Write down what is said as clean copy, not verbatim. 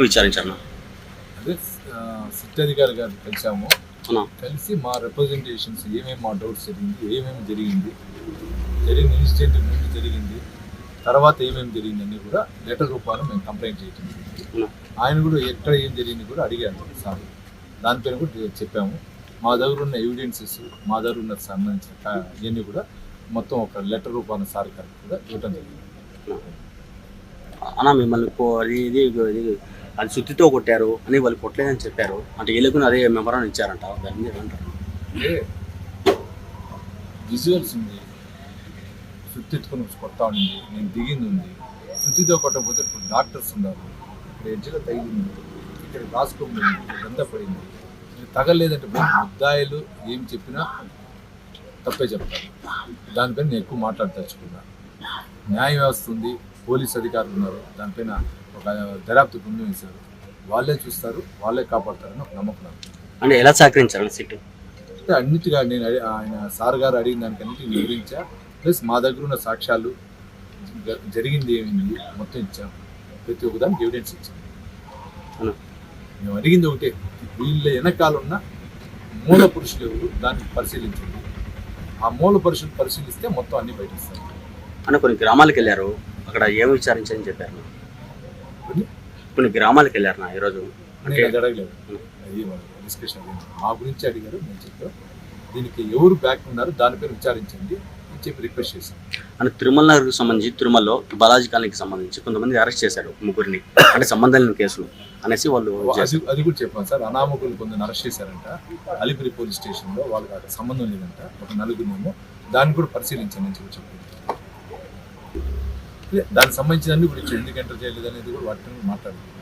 విచారించారు. అదే సిట్ అధికారి గారు కలిసాము. అవునా? కలిసి మా రిప్రజెంటేషన్స్ ఏమేమి మా డౌట్స్ ఏమేమి జరిగింది ఇన్సిడెంట్ ముందు జరిగింది, తర్వాత ఏమేమి జరిగింది అన్నీ కూడా లెటర్ రూపాయలు మేము కంప్లైంట్ చేయడం జరిగింది. అవునా? ఆయన కూడా ఎక్కడ ఏం జరిగింది కూడా అడిగాను సార్. దానిపైన కూడా చెప్పాము. మా దగ్గర ఉన్న ఎవిడెన్సెస్, మా దగ్గర ఉన్న సంబంధించిన ఇవన్నీ కూడా మొత్తం ఒక లెటర్ రూపాయల సార్ గారికి కూడా ఇవ్వడం జరిగింది. అన్న మిమ్మల్ని అది సుత్తితో కొట్టారు అని వాళ్ళు కొట్టలేదని చెప్పారు. అంటే వీళ్ళకు అదే మెమరాన్ ఇచ్చారంట. దాన్ని మీరు అంటారు? అంటే విజువల్స్ ఉంది, సుత్తి ఎత్తుకొని కొడతా ఉంది, నేను దిగింది ఉంది. సుత్తితో కొట్టకపోతే ఇప్పుడు డాక్టర్స్ ఉన్నారు, ఇక్కడ ఎడ్జ్లో తగిలింది, ఇక్కడ రాసుకోండి, ఎంత పడింది. తగలేదంటే ముద్దాయిలు ఏం చెప్పినా తప్పే చెప్తారు. దానిపైన నేను ఎక్కువ మాట్లాడదలుచుకున్నా. న్యాయ వ్యవస్థ ఉంది, పోలీస్ అధికారులు ఉన్నారు, దానిపైన ఒక దర్యాప్తు బృందం వేశారు. వాళ్ళే చూస్తారు, వాళ్ళే కాపాడతారని ఒక నమ్మకం. అంటే ఎలా సహకరించారు సిట్? అంటే అన్నిటిగా నేను ఆయన సార్ గారు అడిగిన దానికన్నిటిని వివరించా. ప్లస్ మా దగ్గర ఉన్న సాక్ష్యాలు, జరిగింది ఏమైంది మొత్తం ఇచ్చాం. ప్రతి ఒక్క దానికి ఎవిడెన్స్ ఇచ్చాం. మేము అడిగింది ఒకటే, వీళ్ళ వెనకాల ఉన్న మూల పురుషులు ఎవరు దాన్ని పరిశీలించండి. ఆ మూల పురుషులు పరిశీలిస్తే మొత్తం అన్ని బయటిస్తారు. అంటే కొన్ని గ్రామాలకు వెళ్ళారు, అక్కడ ఏమి విచారించని చెప్పారు. కొన్ని గ్రామాలకు వెళ్ళారు నా ఈరోజు. నేను అది అడగలేదు, అది డిస్కషన్ అడిగింది. మా గురించి అడిగారు, నేను చెప్పాను దీనికి ఎవరు బ్యాక్ ఉన్నారు దానిపైన విచారించండి అని చెప్పి రిక్వెస్ట్ చేశాను. అంటే తిరుమల నగర్కి సంబంధించి తిరుమలలో బాలాజీ కాలనీకి సంబంధించి కొంతమంది అరెస్ట్ చేశారు, ముగ్గురిని. అంటే సంబంధం లేని కేసులు అనేసి వాళ్ళు అది కూడా చెప్పాను సార్. అనామకులు కొందరు అరెస్ట్ చేశారంట అలిపిరి పోలీస్ స్టేషన్లో. వాళ్ళకి సంబంధం లేదంట, ఒక నలుగురినేమో. దాన్ని కూడా పరిశీలించండి అని చెప్పి చెప్పాను. దానికి సంబంధించిన అన్ని కూడా ఎందుకు ఎంటర్ చేయలేదు అనేది కూడా వాటిని మాట్లాడుతున్నాను.